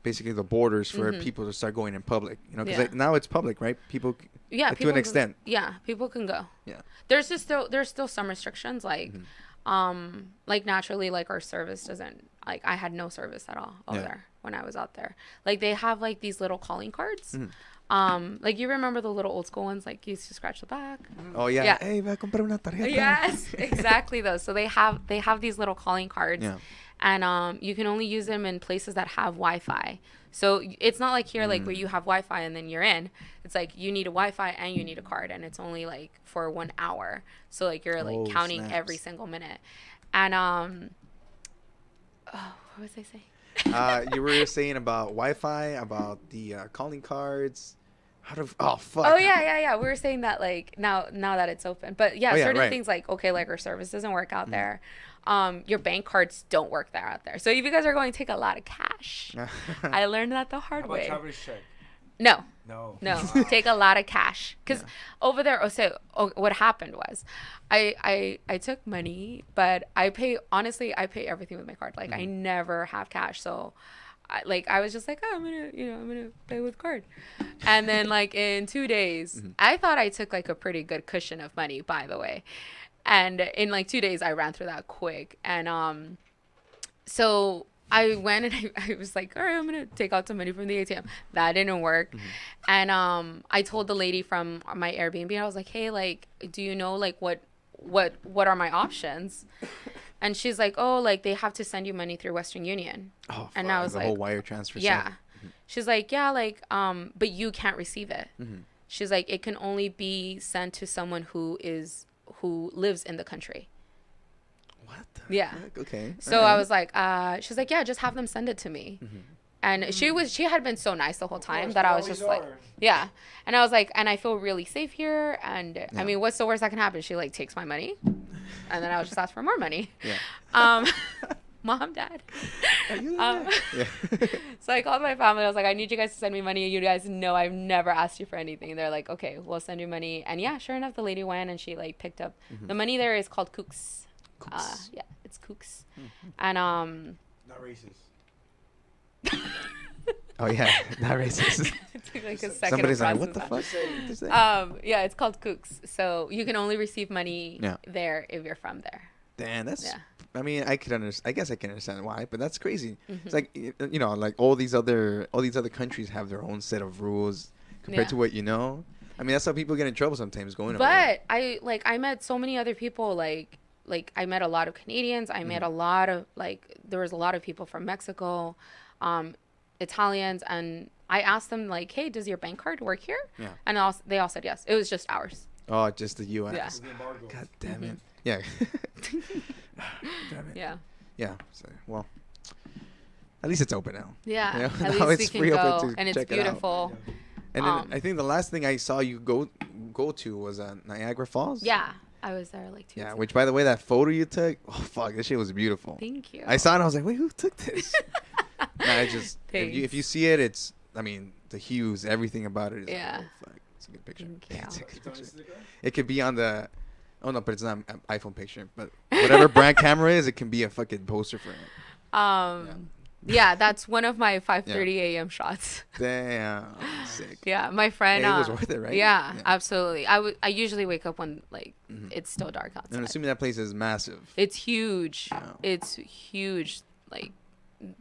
basically the borders for people to start going in public. Because now it's public, right? People. Yeah, to an extent. Yeah, people can go. Yeah. There's still some restrictions, like naturally, like our service doesn't, like I had no service at all over there when I was out there. Like they have like these little calling cards. Like you remember the little old school ones, like you used to scratch the back. Oh yeah. Hey, va a comprar una tarjeta. Yes, exactly those. So they have these little calling cards, and you can only use them in places that have Wi-Fi. So it's not like here, like where you have Wi-Fi and then you're in. It's like you need a Wi-Fi and you need a card, and it's only like for 1 hour. So like you're like counting every single minute, and what was I saying? You were saying about Wi-Fi, about the calling cards. Fuck. Oh yeah. We were saying that like now that it's open, but certain things like like our service doesn't work out there. Your bank cards don't work there out there. So if you guys are going to take a lot of cash, I learned that the hard way. How about traveler's check? No. Take a lot of cash because over there. What happened was, I took money, but I pay everything with my card. Like I never have cash, so. I was just like, oh, I'm gonna pay with card, and then like in 2 days, I thought I took like a pretty good cushion of money, by the way, and in like 2 days I ran through that quick, and so I went and I was like, all right, I'm gonna take out some money from the ATM. That didn't work, and I told the lady from my Airbnb, I was like, hey, like, do you know like what what are my options? And she's like, oh, like they have to send you money through Western Union. Oh, and I was the like, whole wire transfer yeah. stuff. She's like, yeah, like, but you can't receive it. She's like, it can only be sent to someone who lives in the country. What the heck? Okay. So I was like, she's like, yeah, just have them send it to me. And she had been so nice the whole time that I was just like, yeah. And I was like, and I feel really safe here. And I mean, what's the worst that can happen? She like takes my money, and then I would just ask for more money. Yeah. Mom, Dad. So I called my family. I was like, I need you guys to send me money. You guys know I've never asked you for anything. They're like, okay, we'll send you money. And yeah, sure enough, the lady went and she like picked up the money. There is called kooks. Yeah, it's kooks. And not racist. Oh yeah, not racist. It took like a second. Somebody's like, what the fuck? Yeah, it's called kooks. So you can only receive money there if you're from there. Damn, that's. I mean, I guess I can understand why, but that's crazy. It's like, you know, like all these other countries have their own set of rules compared to what you know. I mean, that's how people get in trouble sometimes going. But I met so many other people. Like I met a lot of Canadians. I met a lot of there was a lot of people from Mexico, Italians, and I asked them like, hey, does your bank card work here? Yeah. And they all said yes. It was just ours. Oh, just the U.S. Yeah. God damn it. Yeah. Damn it. Yeah. Yeah. So, well, at least it's open now. Yeah. You know? At now least we can go, and it's beautiful. And then I think the last thing I saw you go to was Niagara Falls. Yeah. I was there like 2 years ago. Which, by the way, that photo you took, oh fuck, this shit was beautiful. Thank you. I saw it and I was like, wait, who took this? I just if you see it, it's, I mean, the hues, everything about it is like, oh fuck, it's a good picture. It's a good picture. It could be on the, oh no, but it's not an iPhone picture. But whatever brand camera is, it can be a fucking poster for it. Yeah, that's one of my 5:30 a.m. shots. Damn, sick. Yeah, my friend. It was worth it, right? Yeah, absolutely. I usually wake up when it's still dark outside. I'm assuming that place is massive. It's huge. Yeah. It's huge. Like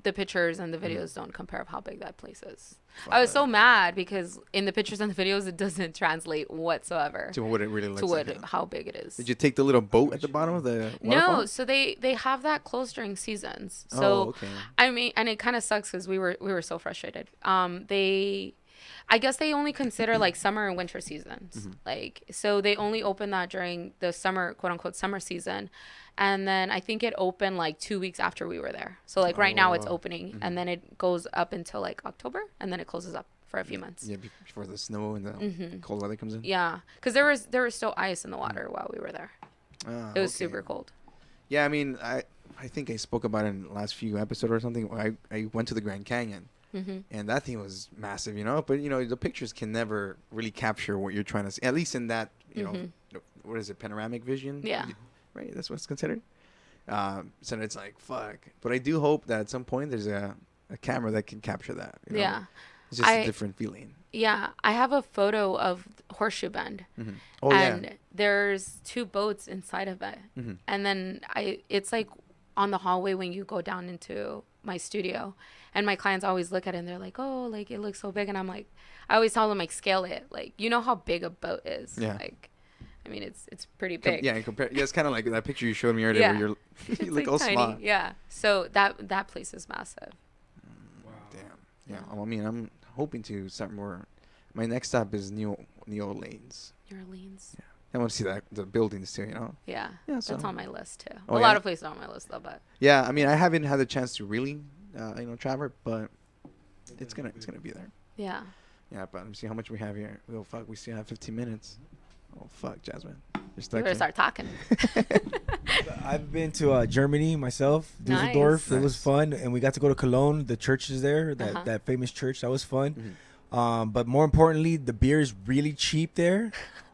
the pictures and the videos don't compare of how big that place is. I was so mad because in the pictures and the videos it doesn't translate whatsoever to what it really looks like. How big it is. Did you take the little boat at the bottom of the waterfall? No, so they have that closed during seasons. So okay. I mean, and it kind of sucks because we were so frustrated. I guess they only consider like summer and winter seasons. Like, so they only open that during the summer, quote unquote, summer season. And then I think it opened like 2 weeks after we were there. So like right now it's opening and then it goes up until like October and then it closes up for a few months. Yeah, before the snow and the cold weather comes in. Yeah, because there was still ice in the water while we were there. It was super cold. Yeah, I mean, I think I spoke about it in the last few episodes or something. I went to the Grand Canyon. And that thing was massive, you know. But, you know, the pictures can never really capture what you're trying to see. At least in that, you know, what is it, panoramic vision? Yeah. Right? That's what it's considered. So it's like, fuck. But I do hope that at some point there's a camera that can capture that. You know? Yeah. It's just a different feeling. Yeah. I have a photo of Horseshoe Bend. Oh, and there's 2 boats inside of it. And then it's like on the hallway when you go down into my studio. And my clients always look at it and they're like, oh, like it looks so big. And I'm like, I always tell them like scale it. Like, you know how big a boat is. Yeah. Like, I mean, it's pretty big. Yeah. It's kind of like that picture you showed me earlier where you look like all tiny, small. Yeah. So that place is massive. Wow. Damn. Yeah. I mean, I'm hoping to start more. My next stop is New Orleans. New Orleans. Yeah. I want to see the buildings too, you know? Yeah. That's on my list too. Oh, a lot of places are on my list though, but. Yeah. I mean, I haven't had the chance to really, travel, but it's gonna be there. Yeah. Yeah, but let me see how much we have here. Oh fuck, we still have 15 minutes. Oh fuck, Jasmine, you better start talking. I've been to Germany myself, Dusseldorf. Nice. It was fun, and we got to go to Cologne. The church is there, that famous church. That was fun. But more importantly, the beer is really cheap there.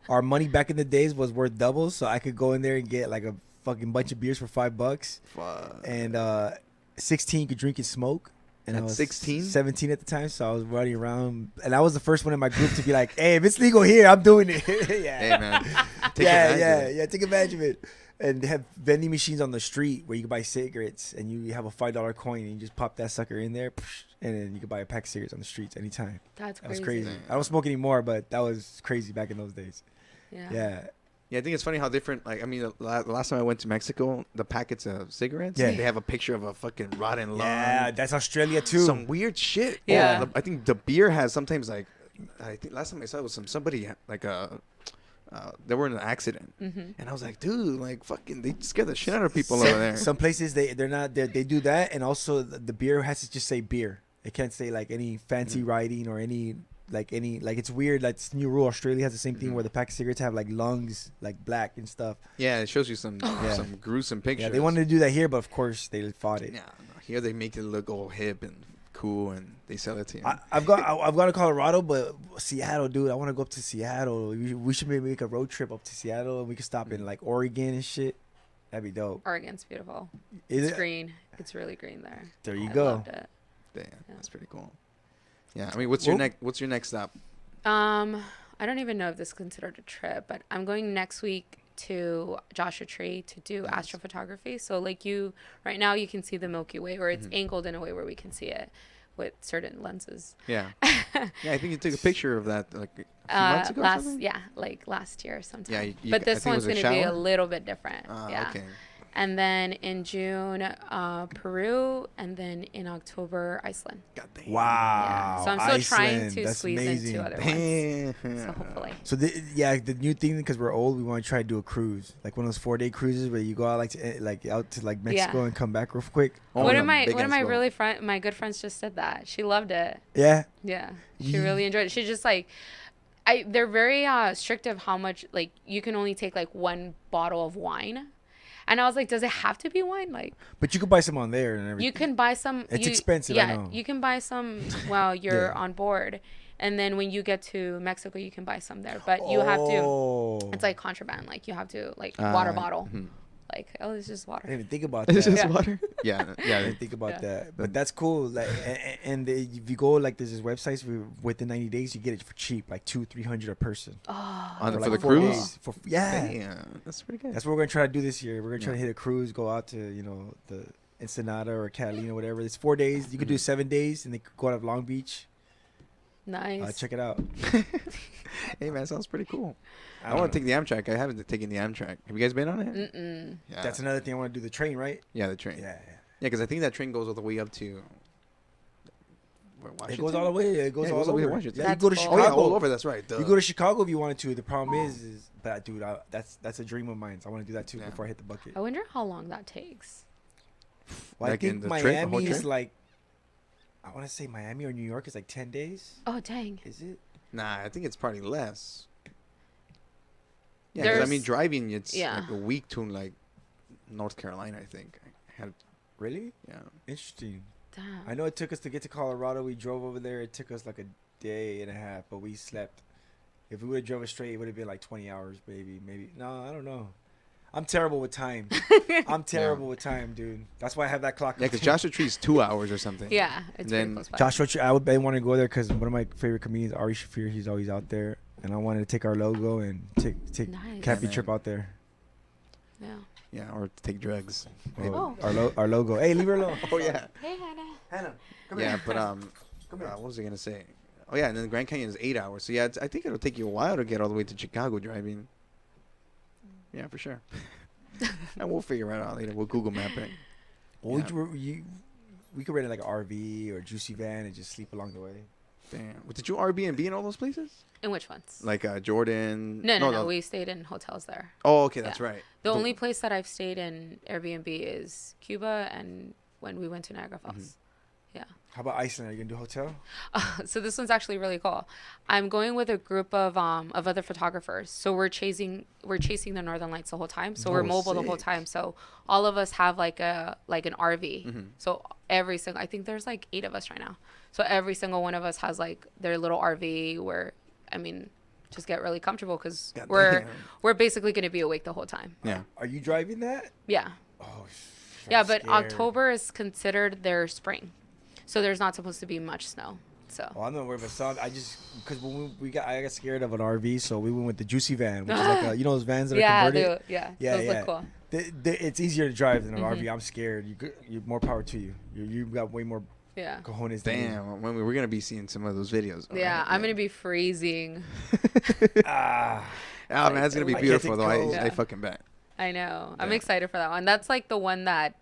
Our money back in the days was worth double, so I could go in there and get like a fucking bunch of beers for $5. Fuck. And 16 you could drink and smoke. And I was 16? 17 at the time, so I was running around. And I was the first one in my group to be like, hey, if it's legal here, I'm doing it. Yeah. Hey, man. Take advantage of it. And they have vending machines on the street where you can buy cigarettes, and you have a $5 coin, and you just pop that sucker in there, and then you can buy a pack of cigarettes on the streets anytime. That was crazy. I don't smoke anymore, but that was crazy back in those days. Yeah. Yeah, I think it's funny how different. Like, I mean, the last time I went to Mexico, the packets of cigarettes, Yeah. they have a picture of a fucking rotten lung. Yeah, that's Australia too. Some weird shit. Yeah. I think the beer has sometimes like, I think last time I saw it was somebody like they were in an accident, and I was like, dude, like fucking, they scare the shit out of people over there. Some places they do that, and also the beer has to just say beer. It can't say like any fancy writing or any it's weird. Like this new rule. Australia has the same thing where the pack of cigarettes have like lungs like black and stuff. Yeah, it shows you some gruesome pictures. Yeah, they wanted to do that here, but of course they fought it. Yeah, no, here they make it look all hip and cool, and they sell it to you. I've gone to Colorado, but Seattle, dude. I want to go up to Seattle. We should maybe make a road trip up to Seattle, and we could stop in like Oregon and shit. That'd be dope. Oregon's beautiful. Is it's it? green. It's really green there. There you I go. loved it. Damn, that's pretty cool. Yeah, I mean, what's your next stop? I don't even know if this is considered a trip, but I'm going next week to Joshua Tree to do astrophotography. So like right now you can see the Milky Way, or it's angled in a way where we can see it with certain lenses. Yeah. Yeah, I think you took a picture of that like a few months ago or something? Last year or sometime. Yeah, but this one's going to be a little bit different. Yeah. Okay. And then in June, Peru, and then in October, Iceland. God damn. Wow. Yeah. So I'm still trying to That's squeeze amazing. in 2 other ones. So hopefully. So the new thing, because we're old, we want to try to do a cruise, like one of those 4-day cruises where you go out out to Mexico and come back real quick. One of my my good friends just said that. She loved it. Yeah. Yeah. She really enjoyed it. She just like, they're very strict of how much, like, you can only take like 1 bottle of wine. And I was like, does it have to be wine? Like, but you could buy some on there and everything. You can buy some. It's expensive. Yeah, I know. You can buy some while you're on board, and then when you get to Mexico, you can buy some there. But you have to. It's like contraband. Like you have to water bottle. Like, oh, it's just water. I didn't even think about that. It's just water. Yeah. I didn't think about that. But that's cool. Like, and if you go like there's this websites within 90 days, you get it for cheap, like $200-300 a person. Oh, for the cruise. Yeah, that's pretty good. That's what we're gonna try to do this year. We're gonna try to hit a cruise, go out to the Ensenada or Catalina, whatever. It's 4 days. You could do 7 days, and they could go out of Long Beach. Nice. Check it out. Hey man, sounds pretty cool. I want to take the Amtrak. I haven't taken the Amtrak. Have you guys been on it? Yeah. That's another thing I want to do. The train, right? Yeah, the train. Yeah. Because I think that train goes all the way up to. Washington? It goes all the way. It goes all the way to Washington. Yeah, you go to Chicago. Oh yeah, all over. That's right. You go to Chicago if you wanted to. The problem is but dude, that's a dream of mine. So I want to do that too before I hit the bucket. I wonder how long that takes. Well, I think Miami is like. I want to say Miami or New York is like 10 days. Oh dang! Is it? Nah, I think it's probably less. Yeah, because I mean, driving it's like a week to like North Carolina. I think. Really? Yeah. Interesting. Damn. I know it took us to get to Colorado. We drove over there. It took us like a day and a half, but we slept. If we would have drove straight, it would have been like 20 hours, maybe. No, I don't know. I'm terrible with time. I'm terrible with time, dude. That's why I have that clock. Yeah, because Joshua Tree is 2 hours or something. Yeah, it's then close by. Joshua Tree, I want to go there because one of my favorite comedians, Ari Shafir, he's always out there, and I wanted to take our logo and take camping trip out there. Yeah. Yeah, or take drugs. Our logo. Hey, leave her alone. Oh yeah. Hey, Hannah. Hannah, come here. Come here. What was I gonna say? Oh yeah, and then the Grand Canyon is 8 hours. So yeah, I think it'll take you a while to get all the way to Chicago driving. Yeah, for sure. And we'll figure it out later. We'll Google map it. Well, we could rent like an RV or a juicy van and just sleep along the way. Damn. Did you Airbnb in all those places? In which ones? Like Jordan? No. We stayed in hotels there. Oh, okay. That's right. The only place that I've stayed in Airbnb is Cuba and when we went to Niagara Falls. Yeah. How about Iceland? Are you going to do hotel? So this one's actually really cool. I'm going with a group of other photographers. So we're chasing the Northern Lights the whole time. So we're mobile the whole time. So all of us have like an RV. So every single, I think there's like 8 of us right now. So every single one of us has like their little RV where, I mean, just get really comfortable because we're basically going to be awake the whole time. Yeah. Are you driving that? Yeah. Oh, yeah, but scared. October is considered their spring. So there's not supposed to be much snow. So. Well, I'm not worried about snow. I just because when I got scared of an RV, so we went with the Juicy Van, which is like those vans that are converted. Those look cool. It's easier to drive than an RV. I'm scared. You more power to you. You got way more. Yeah. Cojones. Damn. When we're gonna be seeing some of those videos. Yeah, I'm gonna be freezing. Oh, man, it's going to be beautiful, though. I fucking bet. I know. I'm excited for that one. That's like the one that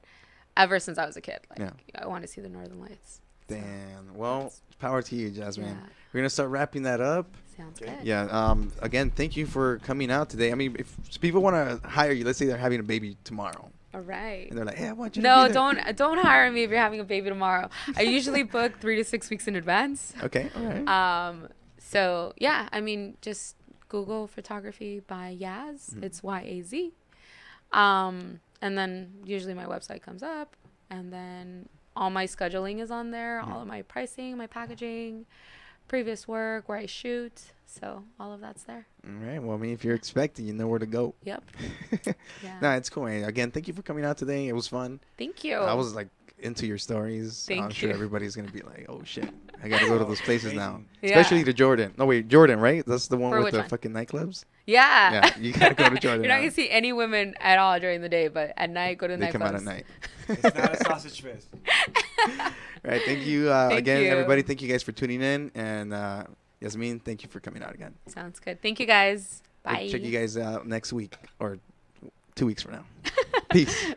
ever since I was a kid, like I want to see the Northern Lights. Damn. Well, power to you, Yazmin. Yeah. We're going to start wrapping that up. Sounds good. Yeah. Again, thank you for coming out today. I mean, if people want to hire you, let's say they're having a baby tomorrow. All right. And they're like, hey, I want you to be there. don't hire me if you're having a baby tomorrow. I usually book 3 to 6 weeks in advance. Okay. All right. So, yeah, I mean, just Google photography by Yaz. It's YAZ. And then usually my website comes up, and then all my scheduling is on there, all of my pricing, my packaging, previous work, where I shoot. So all of that's there. All right. Well, I mean, if you're expecting, you know where to go. Yep. Yeah. No, it's cool. Again, thank you for coming out today. It was fun. Thank you. I was like into your stories. I'm sure everybody's going to be like, oh, shit. I got to go to those places now. Especially to Jordan. No, wait, Jordan, right? That's the one with the fucking nightclubs? Yeah. Yeah, you got to go to Jordan. You're not going to see any women at all during the day, but at night, go to the nightclubs. They come out at night. It's not a sausage fest. All right. Thank you again, everybody. Thank you guys for tuning in. And Yazmin, thank you for coming out again. Sounds good. Thank you, guys. Bye. We'll check you guys out next week or 2 weeks from now. Peace.